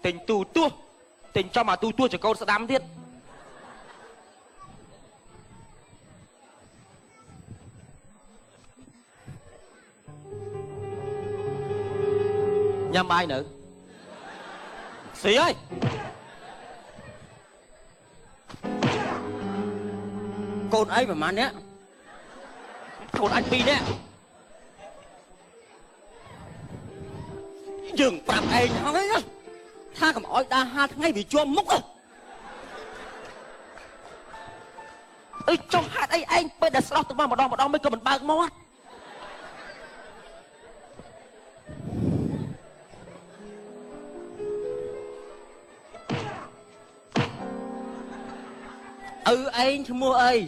tình tu tua tình cho mà tu tua cho câu sẽ đám thiết nhâm ai nữa xí ơi con ấy mà nhé con anh Pi nè dừng bạc anh nói nhá tha cầm oi đa ha ngay bị chua múc ơi trong hạt ấy anh bây giờ sao tụi mà một đòn mới cơ mình bạc mót anh cho mua ơi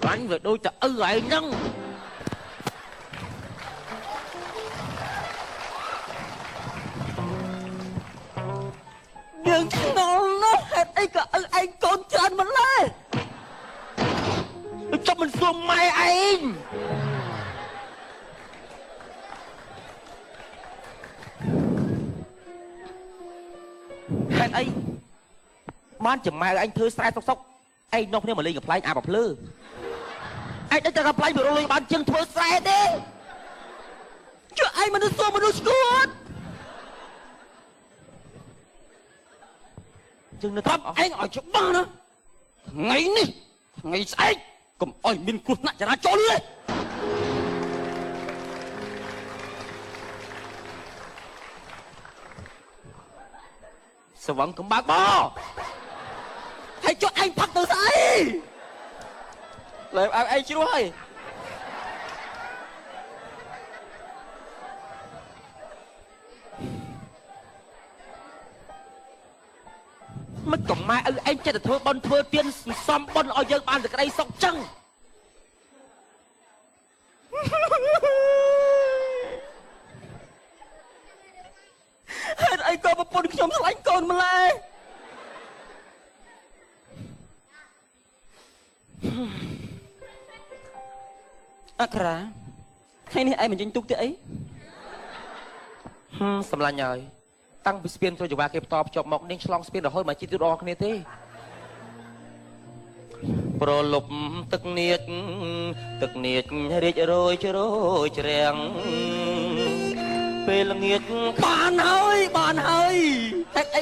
anh về đôi chợ anh nâng đừng nó hết ấy cả anh con chân mình lên cho mình xuống mai anh hết ấy man chừng mai anh thưa sai sốc sốc anh nông thế mà lên gặp lại à bọc lư anh đã gặp lại vừa rồi bạn chừng thưa sai đi chứ anh mà nó xô mà nó sút chừng nó thấp anh hỏi chỗ ba nữa ngày ní ngày sai cầm oi min cút nãy cho nó trốn đi sao vẫn cũng bác bò hãy cho anh thật từ sai lại anh chưa ơi mất cổng mai anh chơi được thưa tiên xóm bon oi dương ban được cái đây sọc chân hết anh có một con nhóm anh còn mà lại Akra hay này ai mình chinh túc thế ấy sầm la nhời tăng bị spin cho dù ba cái top chọc mọc nên long spin rồi thôi mà chi tiêu đo cái này thế pro lục tức niệt riết rồi trèng về là nghiệt bạn ơi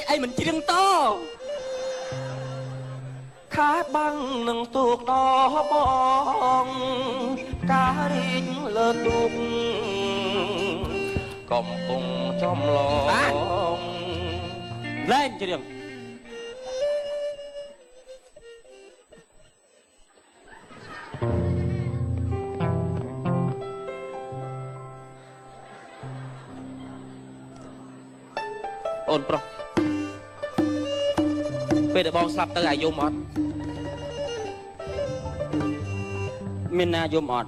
ai mình chỉ đừng to khá băng nâng tuộc đó bong cá rít lơ tuộc còng cùng trong lòng lên cho điểm ôn pro bây giờ bong sập tới ai vô mọt mina vô mọt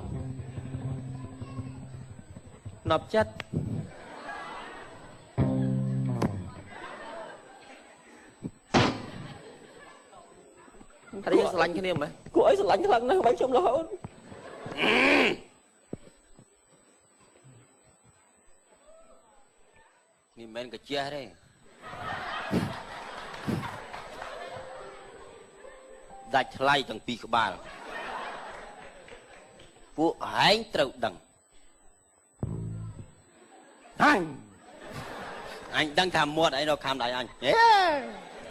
nộp chất thấy sờ lạnh cái niềm này cô ấy sờ lạnh cái lăng nó bánh trong lỗ nhìn men cái chia đây dạch lay chẳng pi cái bànពួកឯងត្រូវដឹងអញដឹងថាមាត់អីនៅខាងដៃអញ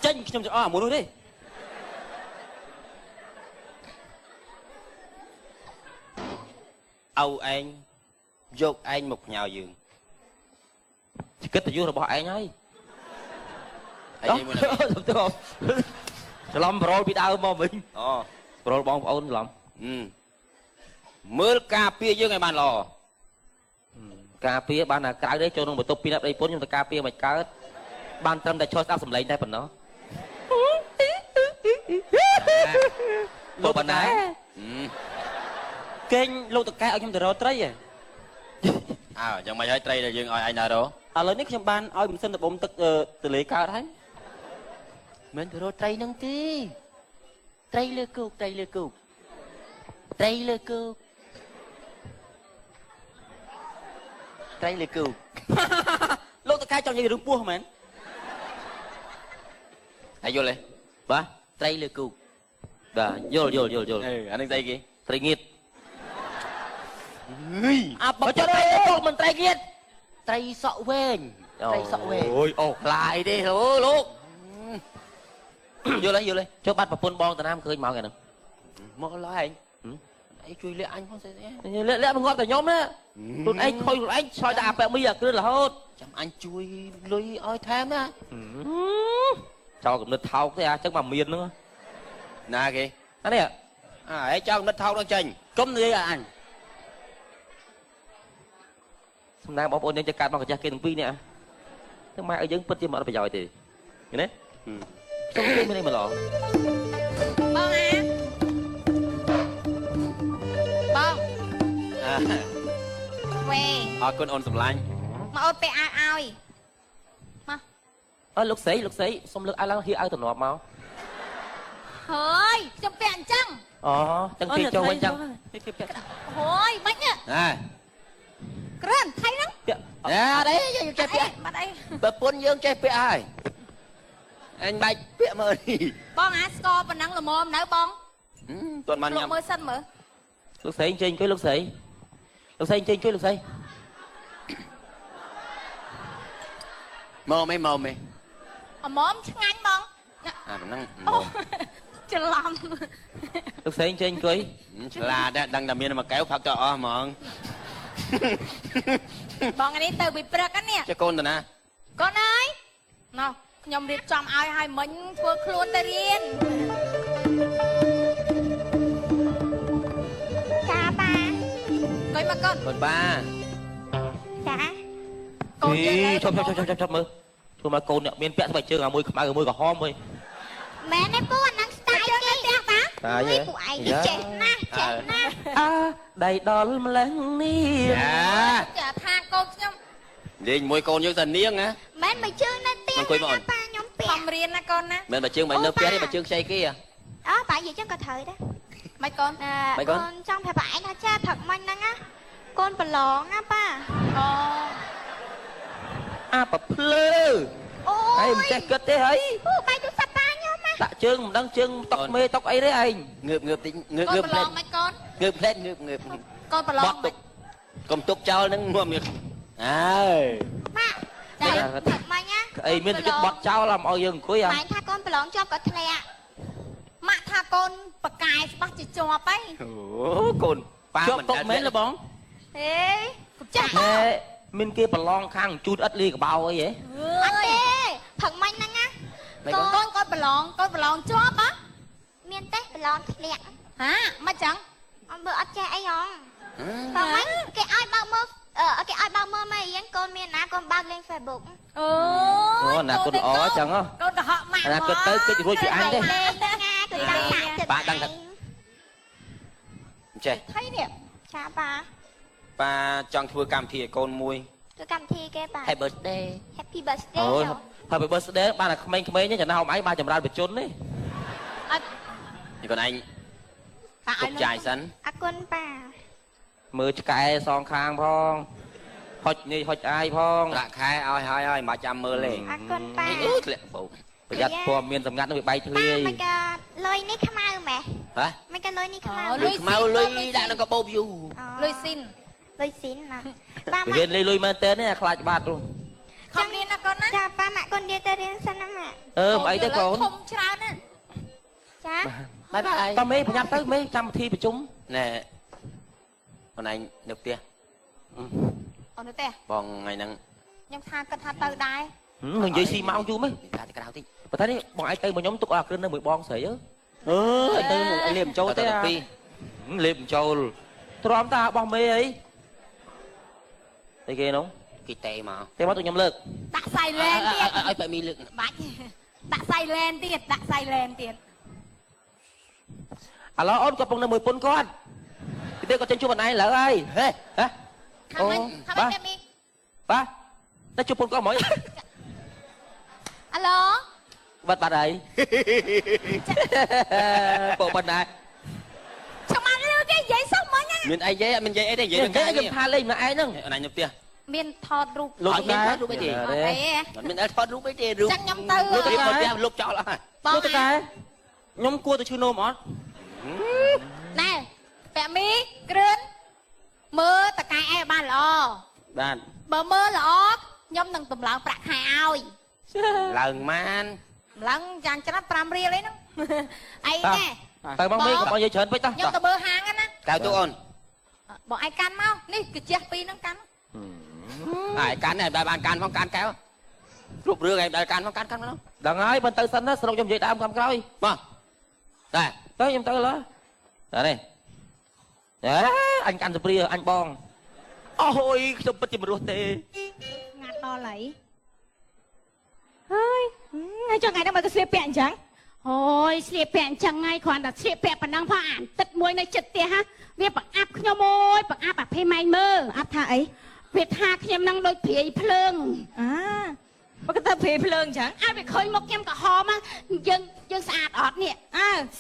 ចេញខ្ញុំទៅអស់អាមួយនោះទេអោឯងយកឯងមកផ្ញើយើងគិតទៅយុះរបស់ឯងហើយអីមួយនេះច្រឡំប្រូលពីដើមមកវិញអូប្រូលបងប្អូនច្រឡំមើលការពារយើងឲ្យបានល្អការពារបានតែក្រៅទេចូលក្នុងបន្ទប់ពីណាដីពុនខ្ញុំទៅការពារមិនកើតបានត្រឹមតែឈរស្ដាប់សម្លេងតែប៉ុណ្ណោះលោកបណ្ណាគេងលោកតកែឲ្យខ្ញុំទៅរកត្រីហ៎អើយ៉ាងម៉េចហើយត្រីដែលយើងឲ្យឯងណារកឥឡូវនេះខ្ញុំបានឲ្យម៉ាស៊ីនដបំទឹកទលេកើតហើយមិនទៅរកត្រីនឹងទេត្រីលើគោកត្រីលើគោក ត្រីលើគូ លោកតកែចង់និយាយរឿងពោះមែនហើយយល់ទេបាទត្រីលើគូបាទយល់អានឹងស្អីគេ ត្រីងៀត ហី អាបើចុះត្រីទូកមិនត្រីងៀតត្រីសក់វែងត្រីសក់វែងអូយអូខ្លាយទេអូលោកយល់ទេចុះបាត់ប្រពន្ធបងតាណាមឃើញមកឯហ្នឹងមកឡើយអីជួយលាក់អញផងស្អីលាក់មកងាប់តែខ្ញុំណាខ្លួនឯងខុយខ្លួនឯងឆ្លើយតែអាប៉ែមីអាគ្រឿនរហូតចាំអញជួយលុយឲ្យថែមណាចោលកំណត់ថោកទេអាចឹងមកមានហ្នឹងណាគេអានេះអើចោលកំណត់ថោកដល់ចេញកុំនិយាយឲ្យអញសំណាងបងប្អូនយើងจะកាត់មកកាចាស់គេទាំងពីរនេះតែម៉ែឲ្យយើងពិតជាមិនអត់ប្រយោជន៍ទេឃើញទេសុំគេមានអីមកឡបងវេអរគុណអូនសម្លាញ់ មកអូនពាក់អាវឲ្យមកអើលោកស្រីសុំលើកអាវឡើងហៀអាវតំណប់មកហើយខ្ញុំពាក់អញ្ចឹងអូចឹងគេចូលវិញចឹងហើយមិនណាក្រានថៃហ្នឹងពាក់អត់ទេយើងចេះពាក់បាត់អី ប្រពន្ធយើងចេះពាក់ហើយអញបាច់ពាក់មើលនេះ បងអាស្គរប៉ុណ្ណឹងល្មមនៅបង ទាន់បានញ៉ាំ មើលសិនមើល លោកស្រីចេញជួយលោកស្រីចេញជួយលោកស្រីមកមេអមមឆ្ងាញ់បងអាប៉ុណ្ណឹងច្រឡំលោកស្រីចេញជួយឆ្លាតដែរដឹងតែមានមួយកែវផឹកទៅអស់ហ្មងបងនេះទៅពីព្រឹកហ្នឹងចេះកូនតាណាកូនអើយណោះខ្ញុំរៀបចំឲ្យមិញធ្វើខ្លួនទៅរៀនចាប៉ាកុយមកកូនប៉ាចាកូនយើងឈប់មើលធ្វើមកកូនអ្នកមានពាក់ស្បែកជើងមួយខ្មៅមួយក្រហមវិញមែនទេពូអាហ្នឹងស្ទាយគេទេប៉ាពួកឯងចេះណាស់ដៃដល់ម្លេះនេះចាថាកូនខ្ញុំលេងមួយកូនយើងតែនាងណាមែនមកជើងនៅទៀនប៉ាខ្ញុំពាក់ខំរៀនណាកូនណាមែនបើជើងមិននៅផ្ទះទេបើជើងខ្ចីគេអូប៉ានិយាយចឹងក៏ត្រូវដែរមិនកូនកូនចង់ប្រាប់ប៉ាឯងថាចាផឹកមិញហ្នឹងណាកូនប្រឡងណាប៉ាអូអាប្រភ្លើអូយមិនចេះគិតទេហីអូបាយទូរស័ព្ទប៉ាខ្ញុំណាដាក់ជើងមិនដឹងជើងតុកមេតុកអីទេឯងងើបតិចងើបផ្លែមិនកូនងើបផ្លែងើបកូនប្រឡងមិនកុំទុកចោលនឹងងាប់មានអើយម៉ាក់ចាផឹកមិញណាអីមានតែបត់ចោលឲ្យមកយើងអង្គុយម៉ែថាកូនប្រឡងជាប់ក៏ធ្លាក់ម៉ាក់ថាកូនបកែច្បាស់ជាជាប់ហីអូកូនប៉ាមិនដែរមែនទេបងហេចាស់មានគេប្រឡងខាងជូតអិតលីកបោអីហ៎អត់ទេផឹកមិញហ្នឹងណាកូនប្រឡងជាប់ហ៎មានទេប្រឡងធ្លាក់ហាមិនចឹងអត់មើលអត់ចេះអីហងបើមិនគេឲ្យបើកមើលគេឲ្យបើកមើលមករៀនកូនមានណាកូនបើកលេង Facebook អូណាកូនល្អចឹងហ៎កូនកុហកម៉ាក់ណាគិតទៅគិតរួចពីអញទេលេងណាគឺតាមសាក់ចិត្តប៉ាដឹងថាចេះថៃនេះចាប៉ាចង់ធ្វើកម្មវិធីឲ្យកូនមួយធ្វើកម្មវិធីគេប៉ា Happy birthday Happy birthday អូ Happy birthday បានតែក្មេងៗនេះចំណាំឯងបានចម្រើនបជននេះអត់នេះកូនឯងទុកចាយសិនអរគុណប៉ាមើលឆ្កែសងខាងផងហុចនេះហុចអាយផងប្រាក់ខែឲ្យហើយមិនចាំមើលទេអរគុណប៉ាធ្លាក់បោកប្រយ័ត្នព័ត៌មានសម្ងាត់នឹងវាបែកធ្លាយមិនក៏លុយនេះខ្មៅម៉េះហ៎មិនក៏លុយនេះខ្មៅលុយខ្មៅលុយដាក់ក្នុងកាបូបយូលុយស៊ីនណាប៉ារៀនលុយមែនតើនេះខ្លាចបាត់នោះខំរៀនណាកូនណាចាប៉ាម៉ាក់កូននិយាយទៅរៀនសិនណាម៉ាក់មិនអីទេកូនធំច្រើនណាចាបាយតើមេប្រញាប់ទៅមេកម្មវិធីប្រជុំណែបងឯងនៅផ្ទះអូននៅផ្ទះបងថ្ងៃហ្នឹងខ្ញុំថាគិតថាទៅដែរនិយាយស៊ីម៉ោងយូរមិនថាទៅក្រៅតិចបើថានេះបងឯងទៅមកខ្ញុំទុកអាគ្រឿងនៅមួយបងស្រីអើយទៅលេបចូលទេពីលេបចូលទ្រាំតាបោះមេអីតែគេនោះគេតេមកទៅខ្ញុំលើកដាក់ silent ទៀតឲ្យបែមីលើកបាច់ដាក់ silent ទៀតឥឡូវអូនកំពុងនៅមួយពុនគាត់ទីគាត់ចេញជួបអនឯងឡើយហើយហេអូបាទតែជួបពុនគាត់ហ្មងអាឡូបាត់ហើយពុកបាត់ដែរចាំមកលឺគេនិយាយសុំមិញមានអីនិយាយអត់មាននិយាយអីទេនិយាយនឹងខ្ញុំថាលេងម្នាក់ឯងហ្នឹងអនឯងនៅផ្ទះ មានថតរូប លោកតែរូបអីទេ អត់អី មិនមានថតរូបអីទេរូប ចឹងខ្ញុំទៅ លោកតែមកលោកចោលអស់ បង លោកតែខ្ញុំគួរទៅឈឺនោមអត់ ណែពាក់មីគ្រឿនមើលតកែឯងបានល្អ បាន បើមើលល្អខ្ញុំនឹងតម្លើងប្រាក់ខែឲ្យ ឡើងម៉ាន ម្លឹងយ៉ាងច្រើន5រៀលអីហ្នឹងអីណែ ទៅមកមីកុំឲ្យច្រើនពេកតោះ ខ្ញុំទៅមើលហាងណា កៅទូអូន បងឯងកាន់មកនេះគឺជះពីរហ្នឹងកាន់ ហើយកាន់នេះដែរបានកាន់ផងកាន់កែវគ្រប់រឿងឯងដែរកាន់ផងកាន់ហ្នឹងដល់ហើយបើទៅសិនណាស្រុកខ្ញុំនិយាយដើមខាងក្រោយមកតែទៅខ្ញុំទៅឡើតែនេះអញកាន់សព្រាអញបងអូយខ្ញុំពិតជាមិនរស់ទេ ងាត់ដល់ហើយហើយចង់ថ្ងៃហ្នឹងមកទៅស្លៀកពាក់អញ្ចឹងអូយស្លៀកពាក់អញ្ចឹងហើយគ្រាន់តែស្លៀកពាក់ប៉ុណ្ណឹងផងអានទឹកមួយនៅចិត្តផ្ទះហ่ะវាបង្អាប់ខ្ញុំអូយបង្អាប់អាភេម៉ែមើលអាប់ថាអីវាថាខ្ញុំនឹងដូចព្រាយភ្លើងបើក៏ទៅព្រាយភ្លើងអញ្ចឹងអត់វាឃើញមុខខ្ញុំក្រហមយើងស្អាតអត់នេះ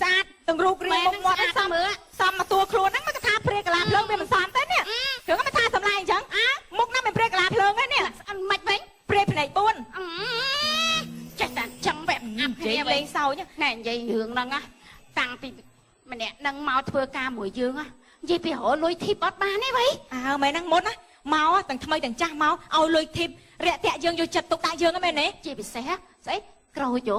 ស្អាតទាំងរូបរាងមុខមាត់សមមើលសមមកតួខ្លួនហ្នឹងមកថាព្រាយកលាភ្លើងវាមិនសមទេនេះគ្រឿងមកថាសម្លាញ់អញ្ចឹងមុខហ្នឹងមិនព្រាយកលាភ្លើងទេនេះមិនវិញព្រាយភ្នែក4ចេះតែចឹងបែបអាប់គ្នាលេងសើចណែនិយាយរឿងហ្នឹងតាំងពីម្នាក់នឹងមកធ្វើការមួយយើងនិយាយពីរលុយធីបអត់បានទេវ៉ៃមែនហ្នឹងមុនណាមកទាំងថ្មីទាំងចាស់មកឲ្យលុយធីបរាក់តាក់យើងយកចិត្តទុកដាក់យើងហ្នឹងមែនទេជាពិសេសស្អីក្រូចយោ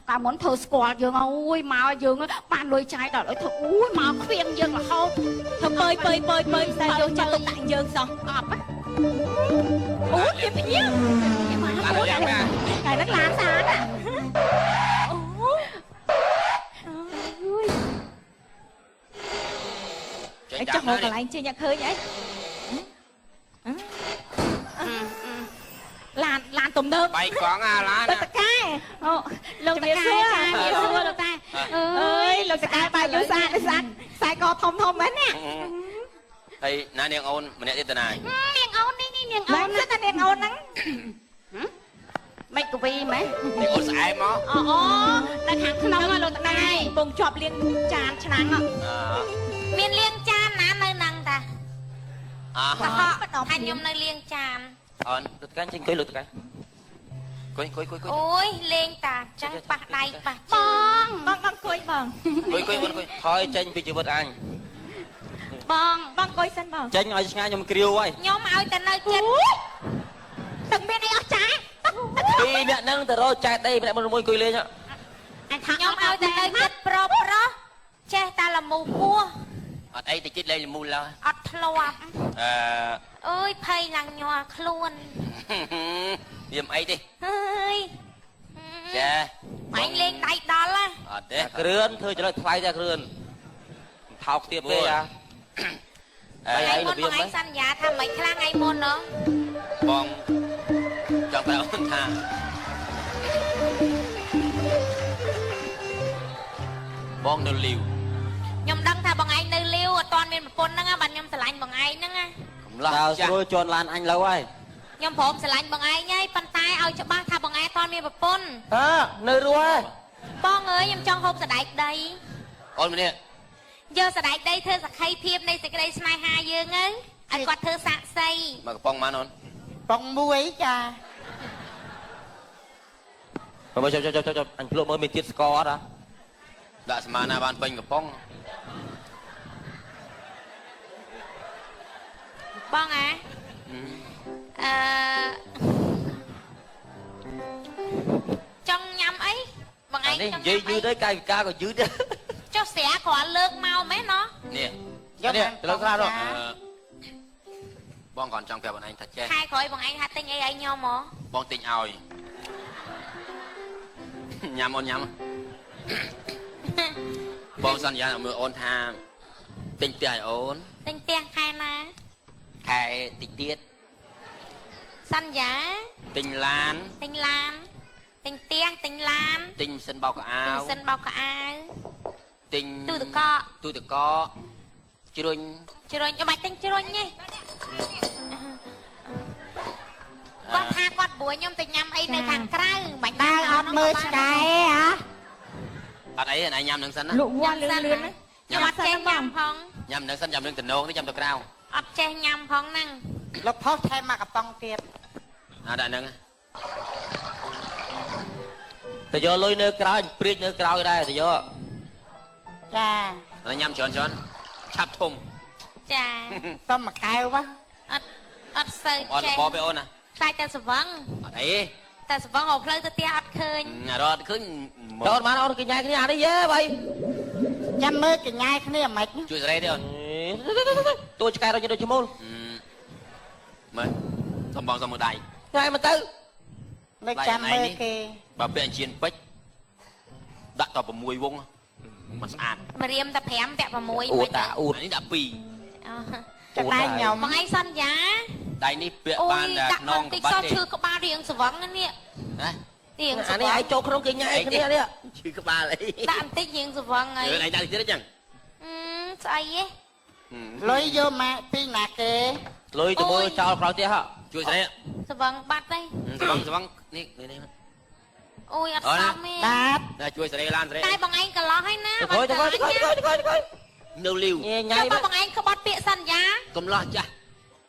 កាលមុនធ្វើស្គាល់យើងអូយមកយើងបានលុយចាយដល់ឲ្យធ្វើអូយមកខ្វៀងយើងរហូតធ្វើបើតែយកចិត្តទុកដាក់យើងសោះអត់អូជាភ្ញៀវអូយតែនឹងឡានស្អាតអូយអីចុះមកកន្លែងចេញញ៉ាក់ឃើញអីឡានទំនើប បាយកង់ឡាន លោកតកែអូលោកតកែចាលោកតែអើយលោកតកែបាយយូរស្អាតខ្សែកធំមែននេះ ហើយណានាងអូនម្នាក់ទៀតតាណានាងអូននេះនាងអូនតែនាងអូនហ្នឹងមិនកវីមែន នាងអូនស្អែមមក អូនៅខាងក្នុងលោកតកែកំពុងជាប់លាងចានឆ្នាំងមានលាងចានណានៅហ្នឹងតាកុហកហើយខ្ញុំនៅលាងចាន អូនលោកតកែចេញអង្គុយលោកតកែអង្គុយអូយលេងតាចឹងប៉ះដៃប៉ះបងអង្គុយបង អង្គុយថយចេញពីជីវិតអញ បងអង្គុយសិនបង ចេញឲ្យឆ្ងាយខ្ញុំគ្រាវហើយ ខ្ញុំឲ្យតែនៅចិត្តទឹកមានអីអស់ចា ពីរអ្នកហ្នឹងទៅរកចែកដីម្នាក់មួយអង្គុយលេងអញថាខ្ញុំឲ្យតែនៅចិត្តប្រុសចេះតែលមូពោះ អត់អីតិចលេងលមូលឡើយ អត់ធ្លាប់អើយភ័យឡើងញ័រខ្លួន វាមិនអីទេ ហើយចា បាញ់លេងដៃដល់ហ៎ អត់ទេគ្រឿនធ្វើចរិតថ្លៃតែគ្រឿនថោកទៀតពេកថ្ងៃមុនបងឯងសន្យាថាមិនខ្លាំងថ្ងៃមុនណោះ បងចង់ប្រាប់អូនថាបងនៅលីវ ខ្ញុំដឹងថាបងឯងនៅលីវអត់ទាន់មានប្រពន្ធហ្នឹងបាទខ្ញុំស្រឡាញ់បងឯងហ្នឹង កំឡោះស្រួលជន់ឡានអញលើហើយ ខ្ញុំព្រមស្រឡាញ់បងឯងហើយប៉ុន្តែឲ្យច្បាស់ថាបងឯងអត់ទាន់មានប្រពន្ធ នៅរស់ហើយ បងអើយខ្ញុំចង់ហូបសណ្ដែកដី អូនម្នាក់ យកសណ្ដែកដីធ្វើសក្ខីភាពនៃសេចក្តីស្នេហាយើងហ្នឹងឲ្យគាត់ធ្វើសាក់សី មកកំប៉ុងម៉ានអូន ប៉ុងមួយចា មកចុះអញភ្លក់មើលមានទៀតស្ករអត់ដាក់ស្មានណាបានពេញកំប៉ុង បងចង់ញ៉ាំអីបងឯង នេះនិយាយយឺតទៅកាយវិការក៏យឺតដែរ ចុះស្រាគ្រាន់លើកមកមែនណោះ នេះទៅលើស្រានោះបងគាត់ចង់ប្រាប់បងឯងថាចេះ ខែក្រោយបងឯងថាទិញអីឲ្យខ្ញុំហ៎ បងទិញឲ្យញ៉ាំអូនញ៉ាំបងសន្យាមើលអូនថាទិញផ្ទះឲ្យអូន ទិញផ្ទះខែណា ខែតិចទៀត សន្យា ទិញឡាន ទិញឡានទិញផ្ទះទិញឡាន ទិញសិនបោកកៅអៅ សិនបោកកៅអៅ ទិញ ទូទឹកកក ទូទឹកកកជ្រុញ ខ្ញុំបាច់ទិញជ្រុញទេគាត់ថាគាត់ព្រួយខ្ញុំទៅញ៉ាំអីនៅខាងក្រៅបាច់ដើរអត់មើលឆ្កែហ៎ អត់អីណៃញ៉ាំនឹងសិនណា លក់វ៉ាលឿនៗខ្ញុំអត់ចេះញ៉ាំផង ញ៉ាំនឹងសិនញ៉ាំនឹងតំណងនេះញ៉ាំទៅក្រៅ អត់ចេះញ៉ាំផងហ្នឹង អ លោកផុសថែមមកកំប៉ុងទៀត ដាក់ហ្នឹង តែយកលុយនៅក្រោយព្រាចនៅក្រោយដែរតែយក ចា ញ៉ាំច្រើនឆាប់ធំ ចា សុំមួយកែវវ៉ា អត់សូវ អត់ ចេះ បបអូនណា ខ្លាចតែសវឹង អត់អី តែសវឹងអត់ផ្លូវទៅផ្ទះអត់ឃើញ រត់ឃើញ តើអូនបានអូនកញ្ញាគ្នាអានេះយេបី ចាំមើលកញ្ញាយគ្នាមិន ជួយសេរីទេអូន តួឆ្កែរត់ទៅឈ្មោល មើលសំបងសំមើដៃ ថ្ងៃមកទៅ នៅចាំមើលគេ បើពាក់អញ្ជៀនពេជ្រដាក់ត6វងមិនស្អាត ម្រាមតែ5ពាក់6 អួតតាអួត នេះដាក់2 ចដៃញោម បងឯងសន្យា ដៃនេះពាក់ អូ បាន យ តែ ដាក់ ខ្ន មក ង តិច ក្បា ស ត់ ត ទេ ឈឺក្បាលរៀងសវឹងណានេះ ណា រៀងស អា វឹ នេះ ង ឯងចូលក្នុងកញ្ញាគ្នានេះ ឈឺក្បាលអី ដាក់បន្តិចរៀងសវឹងហើយ ឯងដាក់ទៀតចឹង ស្អីហ៎ លុយយកមកពីណាគេ លុយទៅមើលចោលក្រោយផ្ទះហ่ะ ជួយសេរី សវឹងបាត់ទេ សំបងនេះនេះ អូយអត់សមទេ ដាត តែជួយសេរីឡានសេរី តែបងឯងកន្លោះហើយណា ទៅទៅទៅ នៅលីវ ញ៉ៃ ញ៉ៃ ញ៉ៃ បងឯងក្បត់ពាក្យសន្យា កំឡោះចាស់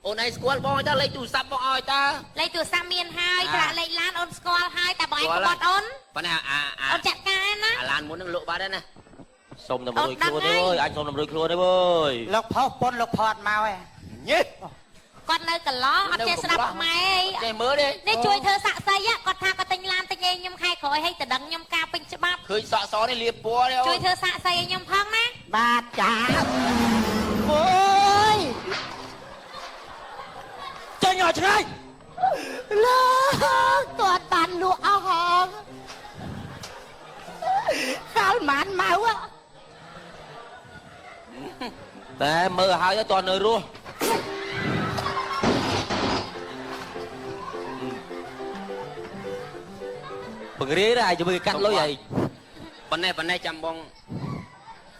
អូនឯងស្គាល់បងឲ្យតើលេខទូរស័ព្ទបងឲ្យតើ លេខទូរស័ព្ទមានហើយប្រាក់លេខឡានអូនស្គាល់ហើយតែបងឯងក្បត់អូន ប៉ុន្តែអា អូនចាត់ការណា អាឡានមុននឹងលក់បាត់ហើយណា សុំតម្រុយខ្លួនទេអើយអញសុំតម្រុយខ្លួនទេអើយ លោកផុសពុនលោកផតមកឯង ញេ គាត់នៅកន្លោះអត់ចេះស្ដាប់ខ្មែរអី ចេះមើលទេ នេះជួយធ្វើសាក់សីគាត់ថាគាត់ទិញឡានទិញអីខ្ញុំខែក្រោយឲ្យទៅដឹងខ្ញុំការពេញច្បាប់ ឃើញសក់សនេះលាបពណ៌ទេអូ ជួយធ្វើសាក់សីឲ្យខ្ញុំផងណា បាទចាអូយ ចេញឲ្យឆ្ងាយ លោកគាត់បានលក់អស់ហងខាល់ម៉ានមក តែមើលឲ្យតើនៅរស់បង្រៀនតែជាមួយកាត់លុយអី ប៉ុណ្ណេះចាំបង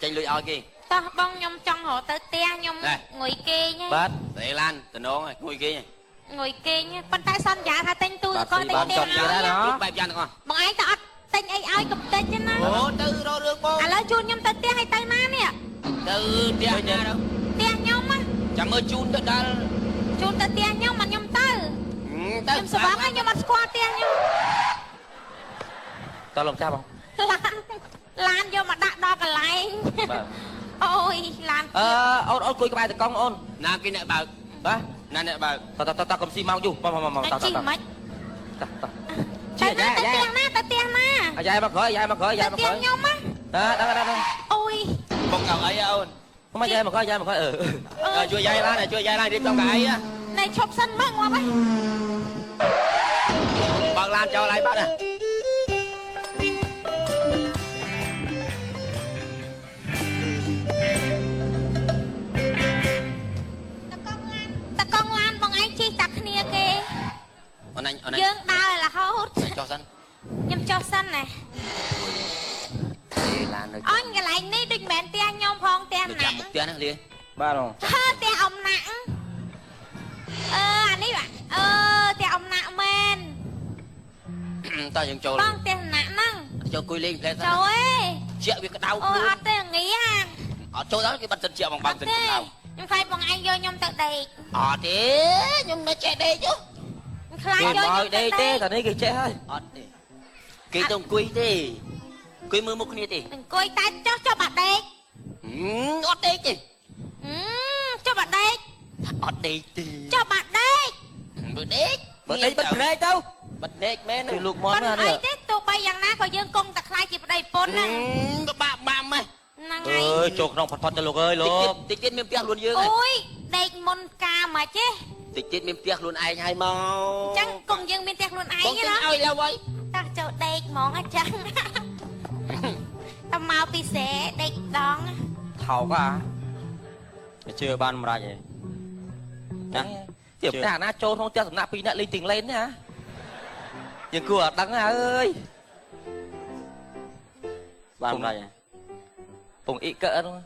ចេញលុយឲ្យគេ តោះបងខ្ញុំចង់រកទៅផ្ទះខ្ញុំងុយគេង បាទ សេរីឡានតំណងឲ្យគួយគេ ងុយគេងប៉ុន្តែសន្យាថាទិញទូក៏ទិញផ្ទះឲ្យ គ្រប់បែបយ៉ាងទាំងអស់ បងឯងតើអត់ទិញអីឲ្យកំតិចទេណា អូទៅរករឿងបង ឥឡូវជូនខ្ញុំទៅផ្ទះឲ្យទៅណានេះ ទៅផ្ទះណាទៅ ផ្ទះខ្ញុំណា ចាំមើលជូនទៅដល់ ជូនទៅផ្ទះខ្ញុំមិនខ្ញុំទៅ ទៅ ខ្ញុំស្វាងហើយខ្ញុំអត់ស្គាល់ផ្ទះខ្ញុំ តើលោកចាស់បង ឡានយកមកដាក់ដល់កន្លែង បាទ អូយឡាន អូនគួយក្បែរតកង់អូន ណាគេអ្នកបើក បាទ ណាអ្នកបើក តកុំស៊ីមកយូរមក តែជីមិន ជា ទៅ យ៉ាយ៉ា ផ្ទះណាទៅផ្ទះណា យ៉ាមកក្រោយយ៉ាមកក្រោយយ៉ា ទៅ មក ផ្ទះ ក្រោយ ខ្ញុំណា ដល់ អូយ បងកៅអីអូន មកយ៉ាមកក្រោយយ៉ាមកក្រោយ ជួយយាយឡានជួយយាយឡានរៀបចំកៅអី ណែឈប់សិនមកងាប់ហើយ បើកឡានចោលហើយបាត់ណា តកង់ឡានបងឯងជិះតាគ្នាគេ អូនអញ យើងដើររហូត ចុះសិន ខ្ញុំចុះសិនណា ឡាននៅ អញកន្លែងនេះដូចមិនមែនផ្ទះខ្ញុំផងផ្ទះ នៅ ណា ចាំមុខផ្ទះណាលី បាទបង ផ្ទះអំណាក់អានេះផ្ទះអំណាក់មែន តើយើងចូល បងផ្ទះអំណាក់ហ្នឹង ចូលគួយលេងផ្លែសិន ចូលអេ ជាវាក្តៅ អូអត់ទេងាយហា អត់ចូលដល់គេបាត់សិនជាបងបើកសិនក្តៅ ខ្ញុំខ្លាចបងឯងយកខ្ញុំទៅដេក អត់ទេខ្ញុំនៅចេះដេកចុះ ខ្ញុំខ្លាច គេ យក មក ខ្ញុំទៅ ទេ ដេ ទេ ក តែនេះគេចេះហើយ អត់ទេគេទៅអង្គុយទេអង្គុយមើលមុខគ្នាទេ អង្គុយតែចុះបាត់ដេក អត់ដេកទេ ចុះបាត់ដេក អត់ដេកទេ ចុះបាត់ដេក បើដេក បើដេកបិទភ្នែកទៅ បាត់ដេកមែន គេលោកម ប៉ុ ន់ ន្តែ ណា អី នេះ ទេទោះបីយ៉ាងណាក៏យើងគង់តែខ្លាចជាប្តីពុនហ្នឹង បាក់ម៉េះ ហ្នឹង អ ហើយ ើយចូលក្នុងផុតទៅលោកអើយលោក តិចទៀតមានផ្ទះខ្លួនយើងហើយ អូយដេកមុនការមកចេះ តិចទៀតមានផ្ទះខ្លួនឯងហើយមក អញ្ចឹងគង់យើងមានផ្ទះខ្លួនឯង បង ទេ ទិញ ណា ឲ្យឡើយហើយ តោះចូលដេកហ្មងអញ្ចឹងតែមកពីស្រែដេកដង ថោកអាជឿបានមិនរាច់ទេណាទៀតតែណាចូលក្នុងផ្ទះសំណាក់2នាក់លេងទីងលេនណាយើងគួរអត់ដឹងណាអើយបានមិនរាច់ទេពងអ៊ីកើហ្នឹង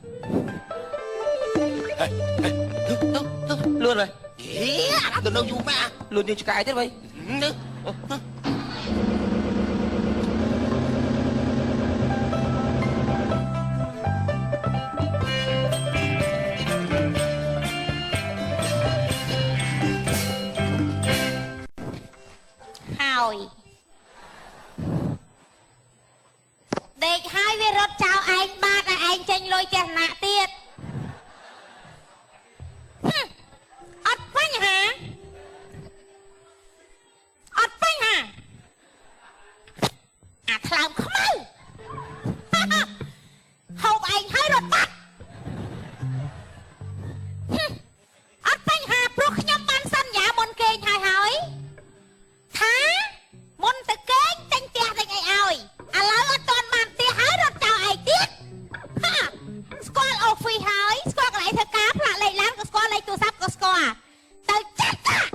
លឿនហើយ ហេអាទៅនៅយូរម៉ា លឿនជាងឆ្កែទៀតបី នេះ អ rồi để hai viên rốt chào anh ba là anh tranh lôi chèn nạ tiệt ọt phanh hả ọt phanh hả à làm không ơi hộp anh hai rốt bắt ọt phanh hả bốc nhâm ban sân giả môn kê hai hỏi thá môn tự kế tranh tia thành ai ơi à lỡ ở toàn màn tia hái rốt chào ai tiết ha squall ở phi hái squall lại thật cá lại lại láng của squall lại tu sắp của squall à tự chết à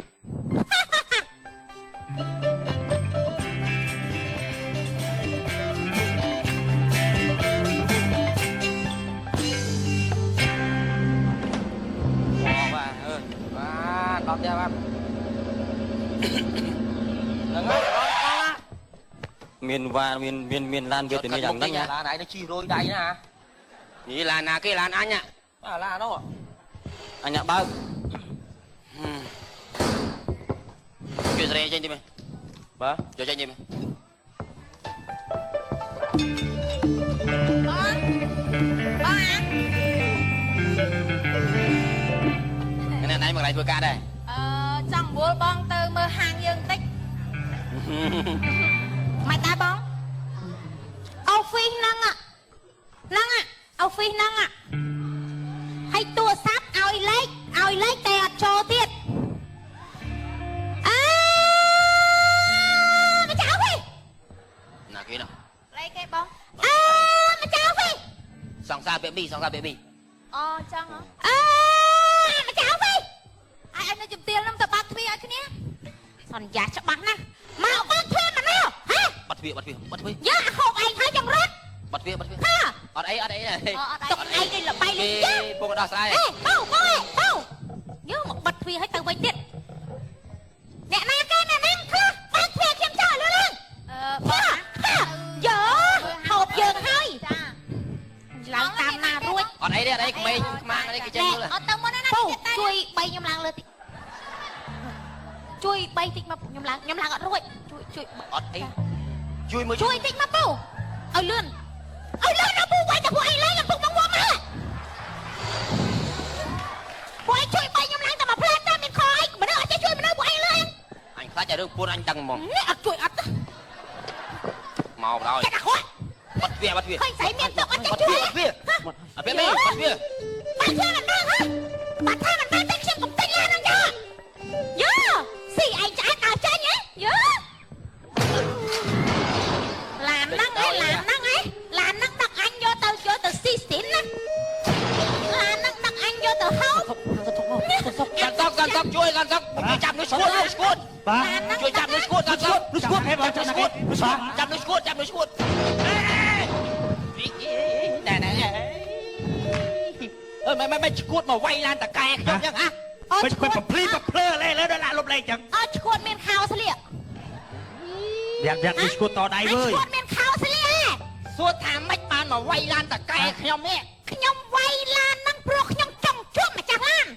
con theo em đừng ơi con miền và miền lan việt thì miền chẳng đó nha là này nó chi rồi đây nè nghĩ là nào cái làn anh ạ là đâu anh ạ bao chuyện gì trên đi mày ba cho trên đi mày con cái này mà lại vừa ca đây trong bố bong từ mơ hàng dương tích mày ta bong ông phi năng ạ ông phi năng ạ hay tua sáp ao lấy tè cho tiết mày cháu phi nào kia nào lấy cái bong mày cháu phi song sa baby chẳng hả mày cháu phi anh nói chụp tiền lắm tao bắt thuê ai cái nhé còn giá cho bắn nè mau bắt thuê mà nào hả bắt thuê dạ hộp anh thấy trong rớt bắt thuê ha ở đây này tụi anh đi là bay lên chứ buông đào sai đâu nhớ một bật thuê hay tao bay tiết nè nè cái nè nè bắt thuê kiếm trời luôn lên giờ hộp giờ thôi làm tam na ruột ở đây của mày mang đây cái chân luôn ở tao muốn nó chui bay nhầm làng lên chui bay tích mà nhầm làng ở ruột chui ở đây chui chui tích mà bù ở lươn nó bù quay tao bù anh lấy làm bù bông bông á bù anh chui bay nhầm làng tao mà plan ra mình khỏi mà nó ở chơi chui mà nó bù anh lên anh phát ra được buôn anh đằng mồm chui màu rồi cái đặc quá bắt thuê khơi sấy miên tộc anh chơi chui ở bên đây bắt thuê bắt thuê mình đang hả bắt thuê mình đang tích xem cũng tích lên chưa nhớ xì anh trả tao chơi nhé nhớ làm năng đặt anh vô tao xì xỉn á làm năng đặt anh vô tao hông Gan tóc chui chạm nó squat chui chạm nó squat gan tóc nó squat hay bảo chạm nó squat mày squat mà quay lan tà cài không nhá hả Mày mà plơ lênแล้วล่ะลบเลยจัง ชวนเมียนข้าวซะเลย อยากมีสกูตต่อได้เว้ย ชวนเมียนข้าวซะเลย สวดถามไม่ปานมาไวลานตะไคร้ขยมเนี่ย ขยมไวลานนั่งโปรขยมจ้องช่วงมาจากลาน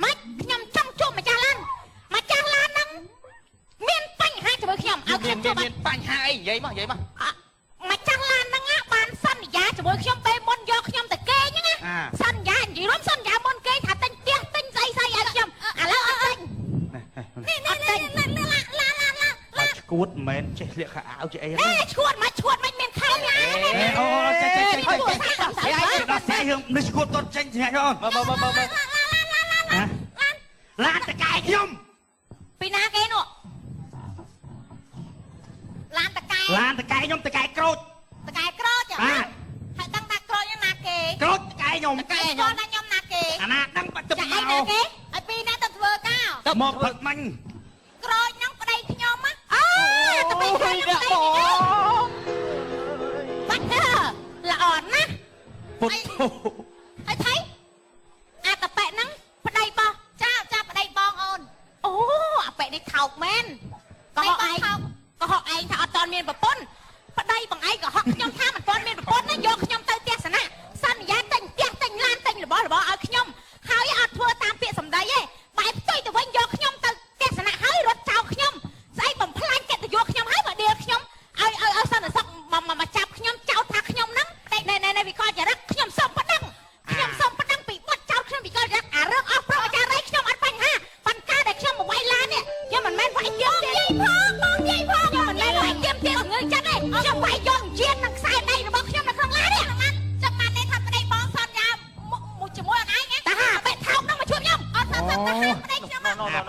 ไม่ขยมจ้องช่วงมาจากลานนั่งเมียนปัญหาจะไปขยมเอาขยมช่วงมา ปัญหาไอ้ยัยมามาจากลานนั่งอ่ะบานสั้นยาจะไปขยมไปบนยอขยมแต่เกยยังไงสั้นยาอยู่ร่วมสั้นยาบนเกยถ้าเต้นเตี้ยเต้นใส่ยาขยมแล้วนี่สกูตเหม็นเจ๊เรียกขาเอาเจ๊เอ้ย ชวนมันเมียนข้าวไงโอ้เจ๊เราใส่หึงนึกสกูตต้นเจ๊ใช่ไหมลานตะไคร้ขยม ปีนาเกนอ่ะลานตะไคร้ขยมตะไคร้โกรธ จ้ะให้ตั้งตะโกรธยังนาเก โกรธตะไคร้ขยม โกรธนั่งยมนาเก อันนั้นดังปัจจุบั จะ น ไอ้นาเกไอ้ปีนาตะเวอร์ก้าว มอบผักมัน โกรธนั่งปะไดขยมอ่ะตะไปขยมปะไดบัดเธอละอ่อนนะ ปุ๊บ ไอ้ไทยตะแปะนั่งปะไดปะจ้าปะไดบองอ่อนโอ้แปะในเข่าแม่นก็หอกไอ้ถ้าเอาตอนเมียนปะป้นปะไดบังไอ้ก็หอกขยมท่ามันตอนเมียนปะป้นนะโยขยมเตยเตี้ยสนะสั้นยาเต็งลานเต็งหรือบอเอาขยมเขาอย่าเอาทัวตามเปียสมได้เย่ไปต่อยแต่วันโยขยมเตยเตี้ยสนะเฮ้ยรถเจ้าขยม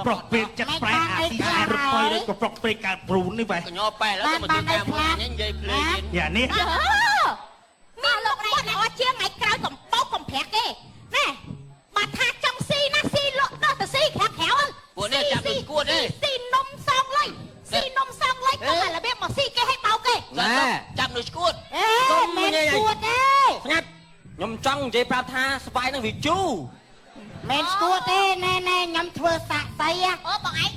ប្រុសពេលចិត្តប្រែអាទីអារពយដូចក៏ប្រុសពេលកើតព្រូននេះបែ កញ្ញោប៉ែแล้วទៅមកធ្វើការមួយនេះនិយាយភ្លេង យ៉ានេះ មានលោកគាត់អត់ជាថ្ងៃក្រោយកំបោកកំប្រាក់ទេណែបើថាចង់ស៊ីណាស៊ីលក់ដល់ទៅស៊ីក្រៅក្រៅ ពួកនេះចាប់ទៅស្គួតទេ ស៊ីនំសងលុយស៊ីនំសងលុយគាត់តែរបៀបមកស៊ីគេឲ្យបោកគេ ចាប់នៅស្គួត អេមិនស្គួតទេ ស្ងាត់ខ្ញុំចង់និយាយប្រាប់ថាស្វាយនឹងវាជូរ មិនស្គួតទេណែខ្ញុំធ្វើសាក់សៃអូបងឯង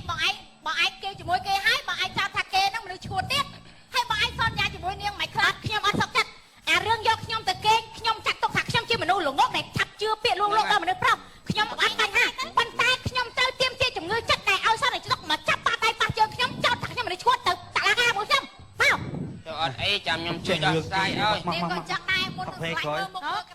គេជាមួយគេហើយបងឯងចាប់ថាគេហ្នឹងមនុស្សឈួតទៀតហើយបងឯងសន្យាជាមួយនាងមិនខ្លាចខ្ញុំអត់សុខចិត្តអារឿងយកខ្ញុំទៅគេខ្ញុំចាត់ទុកថាខ្ញុំជាមនុស្សល្ងងដែលឆាប់ជឿពាក្យលួងលោមដល់មនុស្សប្រុសខ្ញុំអត់បញ្ហាប៉ុន្តែខ្ញុំត្រូវទាមទារជំងឺចិត្តដែលឲ្យសន្តិសុខមកចាប់បាត់ដៃប៉ះជើងខ្ញុំចោទថាខ្ញុំមនុស្សឈួតទៅតាឡាការមួយខ្ញុំមក អត់អីចាំខ្ញុំជួយដោះស្រាយឲ្យ នាងក៏ចាក់ដែរមុននឹងស្លាញ់មើលមុខ